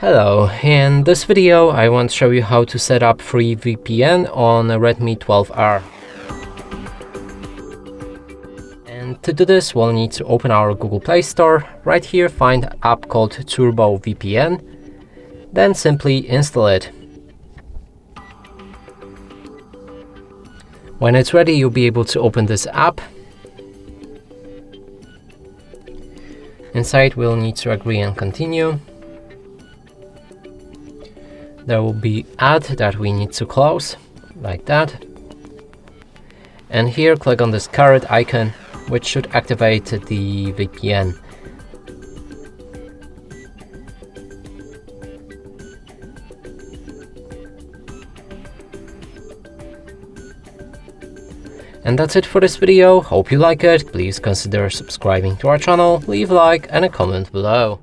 Hello, in this video I want to show you how to set up free VPN on a Redmi 12R. And to do this we'll need to open our Google Play Store. Right here find an app called Turbo VPN, then simply install it. When it's ready you'll be able to open this app. Inside we'll need to agree and continue. There will be ad that we need to close, like that. And here click on this caret icon, which should activate the VPN. And that's it for this video. Hope you like it. Please consider subscribing to our channel, leave a like and a comment below.